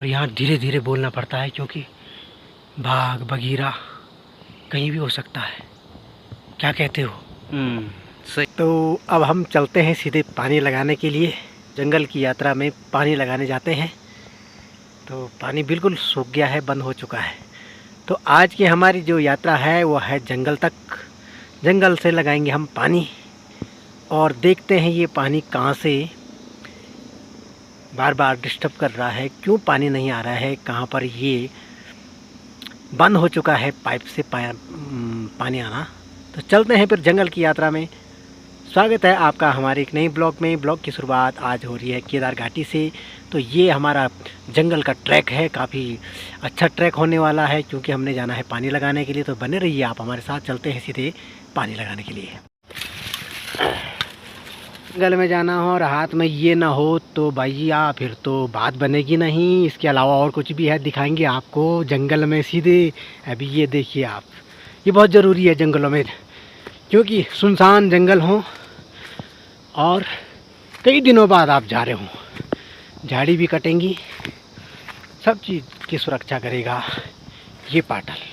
और यहाँ धीरे धीरे बोलना पड़ता है क्योंकि बाघ बगीरा कहीं भी हो सकता है। क्या कहते हो? सही। तो अब हम चलते हैं सीधे पानी लगाने के लिए। जंगल की यात्रा में पानी लगाने जाते हैं। तो पानी बिल्कुल सूख गया है, बंद हो चुका है। तो आज की हमारी जो यात्रा है वो है जंगल तक। जंगल से लगाएंगे हम पानी और देखते हैं ये पानी कहाँ से बार बार डिस्टर्ब कर रहा है, क्यों पानी नहीं आ रहा है, कहाँ पर ये बंद हो चुका है पाइप से पानी आना। तो चलते हैं फिर जंगल की यात्रा में। स्वागत है आपका हमारे एक नई ब्लॉग में। ब्लॉग की शुरुआत आज हो रही है केदार घाटी से। तो ये हमारा जंगल का ट्रैक है, काफ़ी अच्छा ट्रैक होने वाला है क्योंकि हमने जाना है पानी लगाने के लिए। तो बने रहिए आप हमारे साथ, चलते हैं सीधे पानी लगाने के लिए। जंगल में जाना हो और हाथ में ये ना हो तो भैया फिर तो बात बनेगी नहीं। इसके अलावा और कुछ भी है दिखाएंगे आपको जंगल में सीधे। अभी ये देखिए आप, ये बहुत ज़रूरी है जंगलों में क्योंकि सुनसान जंगल हो और कई दिनों बाद आप जा रहे हो, झाड़ी भी कटेंगी, सब चीज़ की सुरक्षा करेगा ये पाटल।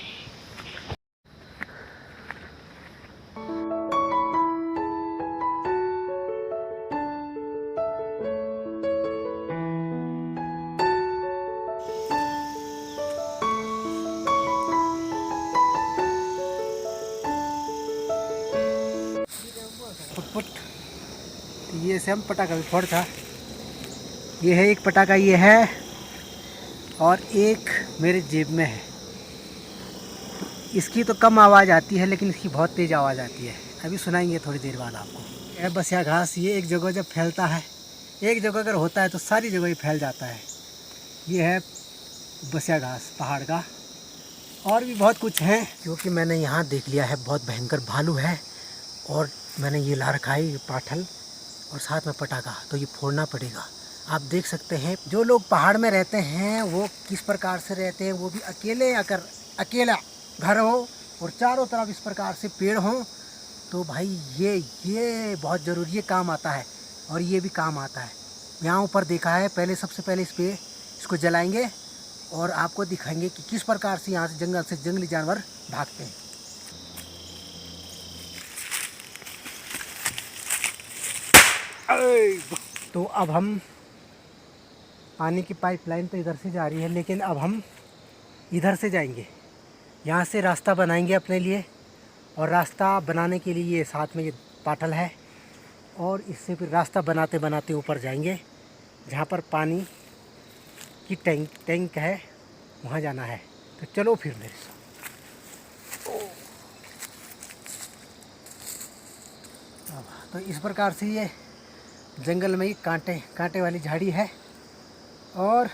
फुट ये से हम पटाखा भी फोड़ था। ये है एक पटाखा, ये है और एक मेरे जेब में है। इसकी तो कम आवाज़ आती है लेकिन इसकी बहुत तेज़ आवाज़ आती है। अभी सुनाएंगे थोड़ी देर बाद आपको। यह बसिया घास, ये एक जगह जब फैलता है, एक जगह अगर होता है तो सारी जगह ही फैल जाता है। ये है बसिया घास पहाड़ का। और भी बहुत कुछ है क्योंकि मैंने यहाँ देख लिया है बहुत भयंकर भालू है। और मैंने ये ला रखा है ये पाठल और साथ में पटाखा, तो ये फोड़ना पड़ेगा। आप देख सकते हैं जो लोग पहाड़ में रहते हैं वो किस प्रकार से रहते हैं, वो भी अकेले, अगर अकेला घर हो और चारों तरफ इस प्रकार से पेड़ हों तो भाई ये बहुत ज़रूरी, ये काम आता है और ये भी काम आता है। यहाँ ऊपर देखा है, पहले सबसे पहले इसको जलाएंगे और आपको दिखाएंगे कि किस प्रकार से यहाँ से जंगल से जंगली जानवर भागते हैं। तो अब हम पानी की पाइपलाइन तो इधर से जा रही है लेकिन अब हम इधर से जाएंगे, यहाँ से रास्ता बनाएंगे अपने लिए। और रास्ता बनाने के लिए ये साथ में ये पाटल है और इससे फिर रास्ता बनाते बनाते ऊपर जाएंगे जहाँ पर पानी की टैंक है, वहाँ जाना है। तो चलो फिर मेरे साथ। तो इस प्रकार से ये जंगल में ही कांटे वाली झाड़ी है और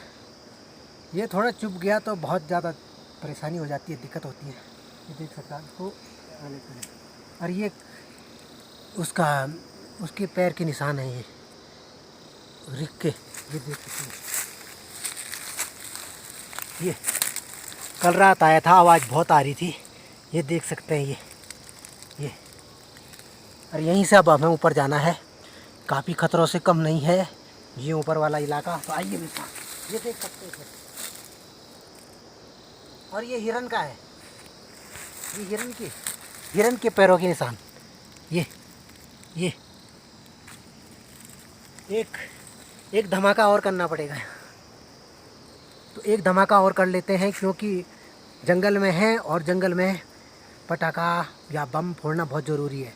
ये थोड़ा चुभ गया तो बहुत ज़्यादा परेशानी हो जाती है, दिक्कत होती है। ये देख सकता है इसको और ये उसके पैर के निशान है, ये रिक के, ये देख सकते हैं। ये कल रात आया था, आवाज़ बहुत आ रही थी, ये देख सकते हैं ये। और यहीं से अब हमें ऊपर जाना है, काफ़ी खतरों से कम नहीं है ये ऊपर वाला इलाका। तो आइए मेरे साथ, ये देख सकते हैं। और ये हिरन का है, ये हिरन के पैरों के निशान। ये एक धमाका और करना पड़ेगा। तो एक धमाका और कर लेते हैं क्योंकि जंगल में है और जंगल में पटाखा या बम फोड़ना बहुत ज़रूरी है।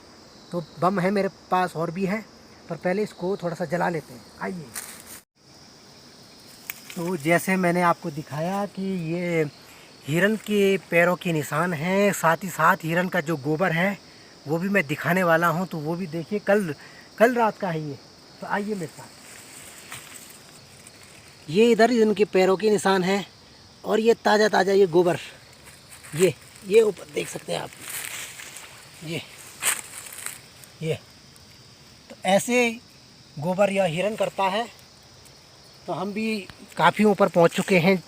तो बम है मेरे पास और भी है, पर पहले इसको थोड़ा सा जला लेते हैं। आइए। तो जैसे मैंने आपको दिखाया कि ये हिरन के पैरों के निशान हैं, साथ ही साथ हिरन का जो गोबर है वो भी मैं दिखाने वाला हूँ। तो वो भी देखिए, कल रात का है ये। तो आइए मेरे साथ। ये इधर इनके पैरों के निशान हैं और ये ताज़ा ये गोबर, ये ऊपर देख सकते हैं आप, ये तो ऐसे गोबर या हिरन करता है। तो हम भी काफ़ी ऊपर पहुंच चुके हैं।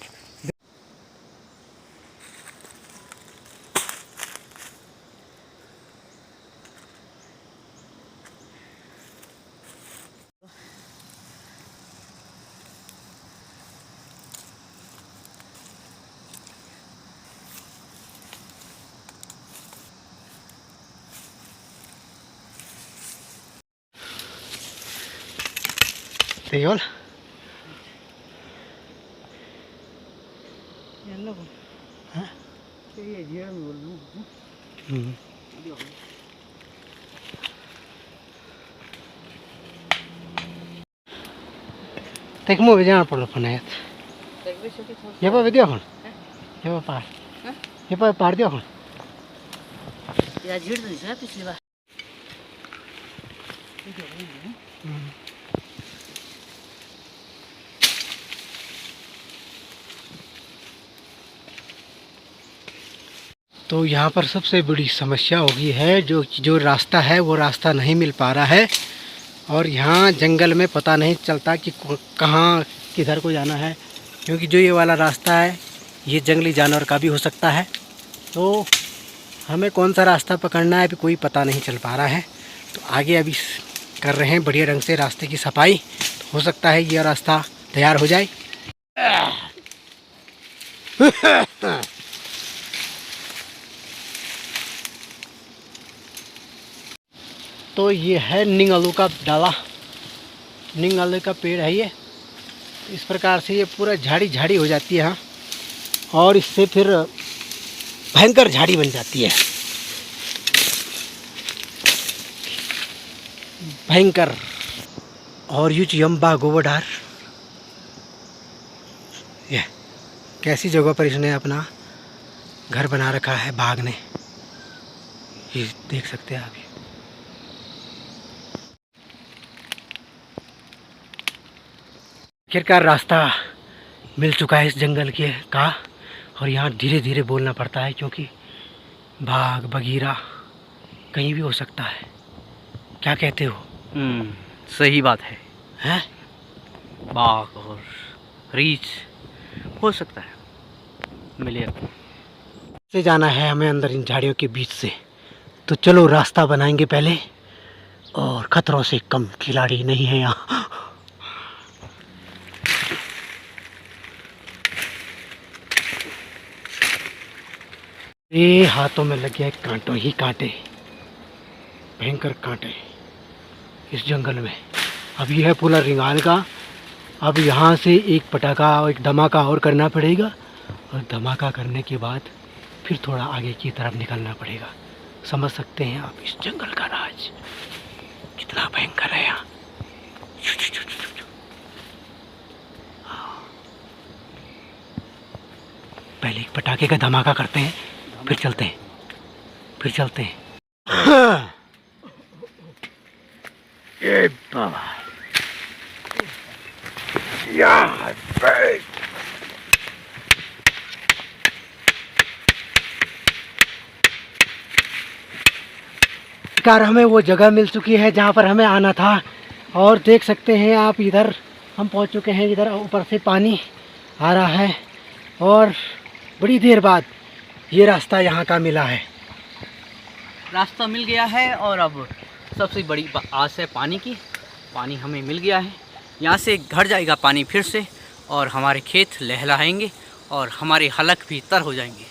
सही बोल। देख मुझे जाना पड़ रहा है ये पर दिया कौन ये पर पार ये पर पार दिया कौन या झीड़ तो नहीं था पिछली बार। तो यहाँ पर सबसे बड़ी समस्या होगी है जो रास्ता है वो रास्ता नहीं मिल पा रहा है और यहाँ जंगल में पता नहीं चलता कि कहाँ किधर को जाना है, क्योंकि जो ये वाला रास्ता है ये जंगली जानवर का भी हो सकता है। तो हमें कौन सा रास्ता पकड़ना है अभी कोई पता नहीं चल पा रहा है। तो आगे अभी कर रहे हैं बढ़िया ढंग से रास्ते की सफाई, तो हो सकता है यह रास्ता तैयार हो जाए। तो ये है नींग आलू का डाला, नींग आलू का पेड़ है ये। इस प्रकार से ये पूरा झाड़ी झाड़ी हो जाती है और इससे फिर भयंकर झाड़ी बन जाती है, भयंकर। और यूज यम्बा गोबरडार, ये कैसी जगह पर इसने अपना घर बना रखा है बाघ ने, ये देख सकते हैं आप। आखिरकार रास्ता मिल चुका है इस जंगल के का, और यहाँ धीरे धीरे बोलना पड़ता है क्योंकि बाघ बगीरा कहीं भी हो सकता है। क्या कहते हो? सही बात है। हैं? बाघ और रीछ हो सकता है मिले। से जाना है हमें अंदर इन झाड़ियों के बीच से। तो चलो रास्ता बनाएंगे पहले, और खतरों से कम खिलाड़ी नहीं है यहाँ। ये हाथों में लग गया कांटों ही कांटे, भयंकर कांटे इस जंगल में। अब ये है पूरा रिंगाल का। अब यहाँ से एक पटाखा और एक धमाका और करना पड़ेगा, और धमाका करने के बाद फिर थोड़ा आगे की तरफ निकलना पड़ेगा। समझ सकते हैं आप इस जंगल का राज कितना भयंकर है यहाँ। पहले एक पटाखे का धमाका करते हैं, फिर चलते हैं, फिर चलते हैं। ये बाबा कार हमें वो जगह मिल चुकी है जहाँ पर हमें आना था, और देख सकते हैं आप इधर हम पहुँच चुके हैं। इधर ऊपर से पानी आ रहा है और बड़ी देर बाद ये रास्ता यहाँ का मिला है। रास्ता मिल गया है और अब सबसे बड़ी आस है पानी की। पानी हमें मिल गया है, यहाँ से घर जाएगा पानी फिर से, और हमारे खेत लहलहाएंगे और हमारे हलक भी तर हो जाएंगे।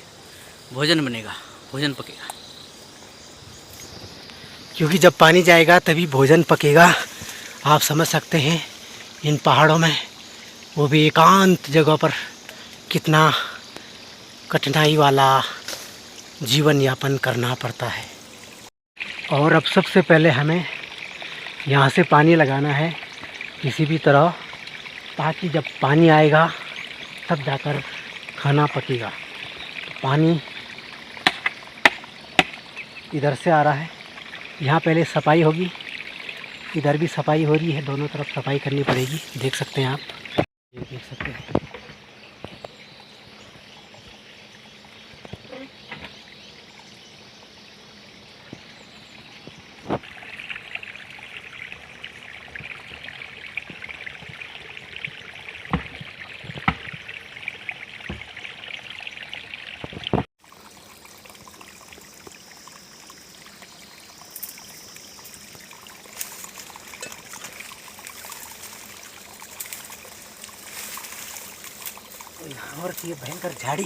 भोजन बनेगा, भोजन पकेगा। क्योंकि जब पानी जाएगा तभी भोजन पकेगा। आप समझ सकते हैं इन पहाड़ों में, वो भी एकांत जगह पर, कितना कठिनाई वाला जीवन यापन करना पड़ता है। और अब सबसे पहले हमें यहाँ से पानी लगाना है किसी भी तरह, ताकि जब पानी आएगा तब जाकर खाना पकेगा। तो पानी इधर से आ रहा है, यहाँ पहले सफाई होगी, इधर भी सफाई हो रही है, दोनों तरफ सफाई करनी पड़ेगी। देख सकते हैं आप, ये देख सकते हैं। यहाँ और ये भयंकर झाड़ी,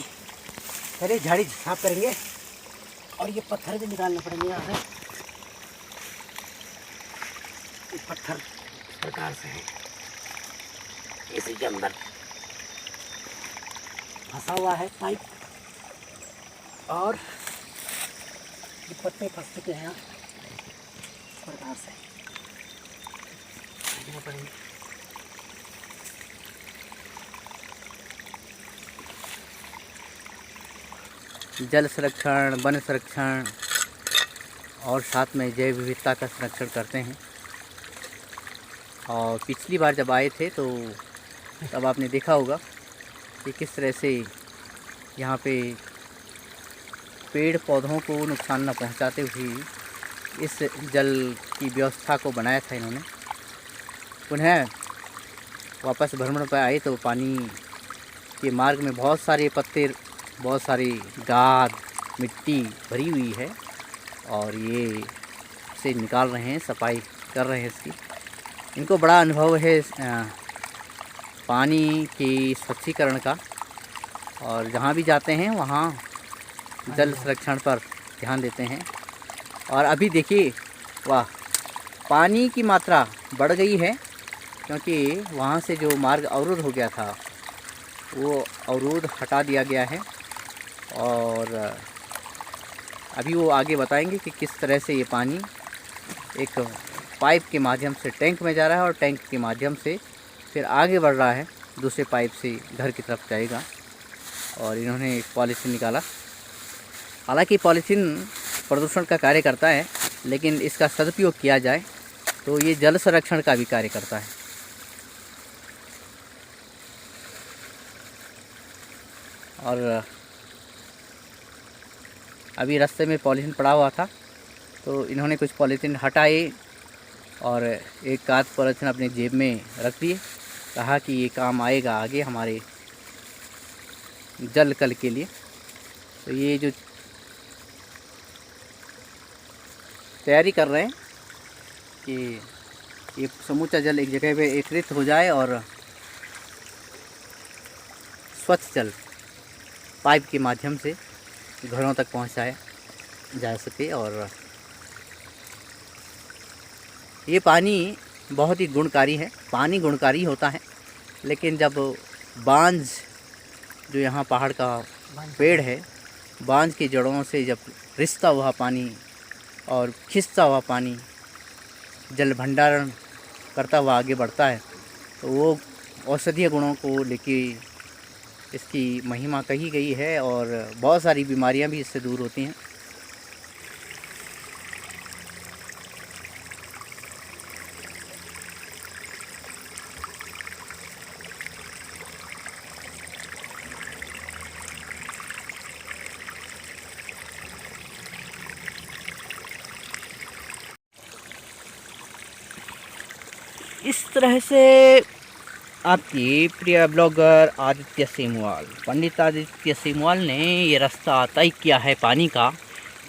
पहले झाड़ी साफ करेंगे और ये पत्थर भी निकालने पड़ेंगे यहाँ से। ये पत्थर इस प्रकार से है, इसी के अंदर फंसा हुआ है पाइप, और ये पत्ते फंस चुके हैं इस प्रकार से देखना पड़ेगा। जल संरक्षण, वन संरक्षण और साथ में जैव विविधता का संरक्षण करते हैं। और पिछली बार जब आए थे तो तब आपने देखा होगा कि किस तरह से यहाँ पे पेड़ पौधों को नुकसान न पहुँचाते हुए इस जल की व्यवस्था को बनाया था इन्होंने। पुनः वापस भ्रमण पर आए तो पानी के मार्ग में बहुत सारे पत्ते, बहुत सारी गाद, मिट्टी भरी हुई है, और ये इसे निकाल रहे हैं, सफाई कर रहे हैं इसकी। इनको बड़ा अनुभव है पानी के स्वच्छीकरण का, और जहाँ भी जाते हैं वहाँ जल संरक्षण पर ध्यान देते हैं। और अभी देखिए, वाह, पानी की मात्रा बढ़ गई है, क्योंकि वहाँ से जो मार्ग अवरुद्ध हो गया था वो अवरोध हटा दिया गया है। और अभी वो आगे बताएंगे कि किस तरह से ये पानी एक पाइप के माध्यम से टैंक में जा रहा है, और टैंक के माध्यम से फिर आगे बढ़ रहा है, दूसरे पाइप से घर की तरफ जाएगा। और इन्होंने एक पॉलीथीन निकाला। हालांकि पॉलीथीन प्रदूषण का कार्य करता है, लेकिन इसका सदुपयोग किया जाए तो ये जल संरक्षण का भी कार्य करता है। और अभी रास्ते में पॉलीथीन पड़ा हुआ था तो इन्होंने कुछ पॉलीथीन हटाए और एक आध पॉलीथीन अपनी जेब में रख दिए। कहा कि ये काम आएगा आगे हमारे जल कल के लिए। तो ये जो तैयारी कर रहे हैं कि ये समूचा जल एक जगह पे एकत्रित हो जाए और स्वच्छ जल पाइप के माध्यम से घरों तक पहुंचाया जा सके। और ये पानी बहुत ही गुणकारी है। पानी गुणकारी होता है, लेकिन जब बांझ, जो यहाँ पहाड़ का पेड़ है, बांझ की जड़ों से जब रिसता हुआ पानी और खिंचता हुआ पानी जल भंडारण करता हुआ आगे बढ़ता है, तो वो औषधीय गुणों को लेके इसकी महिमा कही गई है, और बहुत सारी बीमारियां भी इससे दूर होती हैं। इस तरह से आपके प्रिय ब्लॉगर आदित्य सेमवाल, पंडित आदित्य सेमवाल ने ये रास्ता तय किया है पानी का,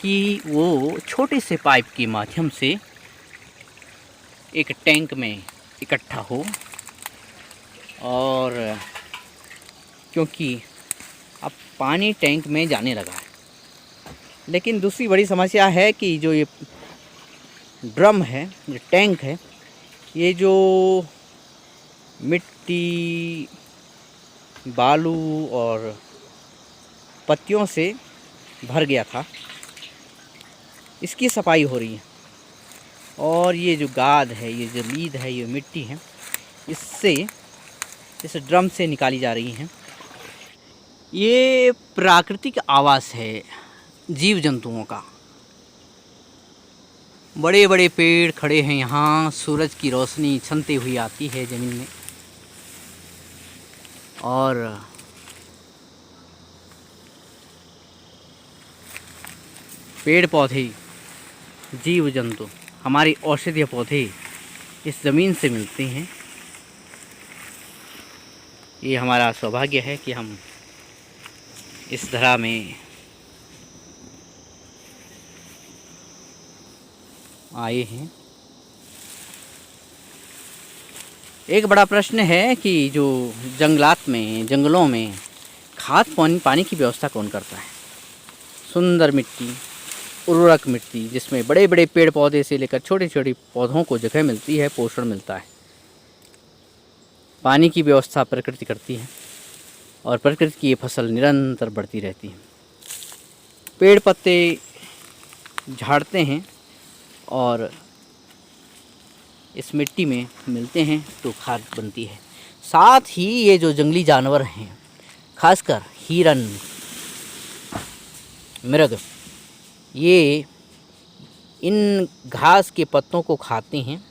कि वो छोटे से पाइप के माध्यम से एक टैंक में इकट्ठा हो। और क्योंकि अब पानी टैंक में जाने लगा है, लेकिन दूसरी बड़ी समस्या है कि जो ये ड्रम है, जो टैंक है, ये जो मिट्टी, बालू और पत्तियों से भर गया था, इसकी सफाई हो रही है। और ये जो गाद है, ये जो लीद है, ये मिट्टी है, इससे इस ड्रम से निकाली जा रही हैं। ये प्राकृतिक आवास है जीव जंतुओं का। बड़े बड़े पेड़ खड़े हैं यहाँ, सूरज की रोशनी छनती हुई आती है ज़मीन में, और पेड़ पौधे, जीव जंतु, हमारे औषधीय पौधे इस ज़मीन से मिलते हैं। ये हमारा सौभाग्य है कि हम इस धरा में आए हैं। एक बड़ा प्रश्न है कि जो जंगलात में, जंगलों में खाद पानी की व्यवस्था कौन करता है। सुंदर मिट्टी, उर्वरक मिट्टी, जिसमें बड़े बड़े पेड़ पौधे से लेकर छोटे छोटे पौधों को जगह मिलती है, पोषण मिलता है। पानी की व्यवस्था प्रकृति करती है और प्रकृति की ये फसल निरंतर बढ़ती रहती है। पेड़ पत्ते झाड़ते हैं और इस मिट्टी में मिलते हैं तो खाद बनती है। साथ ही ये जो जंगली जानवर हैं, खासकर हिरन, मृग, ये इन घास के पत्तों को खाते हैं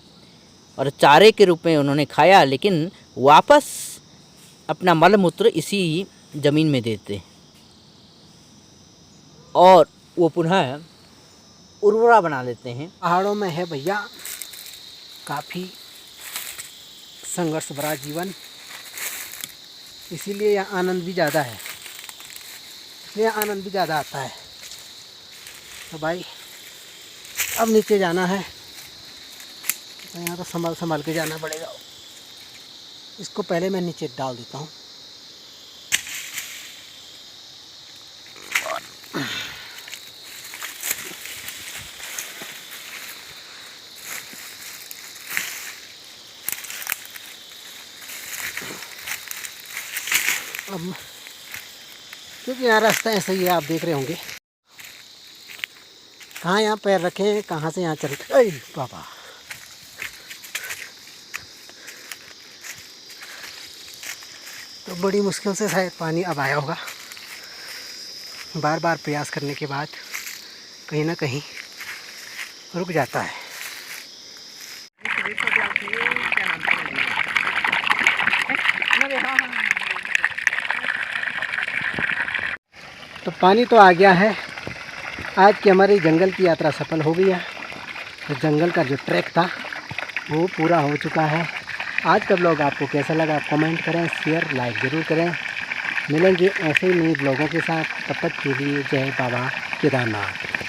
और चारे के रूप में उन्होंने खाया, लेकिन वापस अपना मल मूत्र इसी ज़मीन में देते हैं और वो पुनः उर्वरा बना लेते हैं। पहाड़ों में है भैया काफ़ी संघर्ष भरा जीवन, इसीलिए यहाँ आनंद भी ज़्यादा है, इसलिए आनंद भी ज़्यादा आता है। तो भाई अब नीचे जाना है, तो यहाँ तो संभाल संभाल के जाना पड़ेगा। इसको पहले मैं नीचे डाल देता हूँ। अब क्योंकि यहाँ रास्ता ऐसा ही है, आप देख रहे होंगे कहाँ यहाँ पैर रखे हैं, कहाँ से यहाँ चल रहे। बाबा तो बड़ी मुश्किल से शायद पानी अब आया होगा। बार बार प्रयास करने के बाद कहीं ना कहीं रुक जाता है। तो पानी तो आ गया है। आज की हमारी जंगल की यात्रा सफल हो गई है। तो जंगल का जो ट्रैक था वो पूरा हो चुका है। आज का ब्लॉग आपको कैसा लगा आप कमेंट करें, शेयर लाइक ज़रूर करें। मिलेंगे ऐसे ही नए ब्लॉगों के साथ, तब तक के लिए जय बाबा केदारनाथ।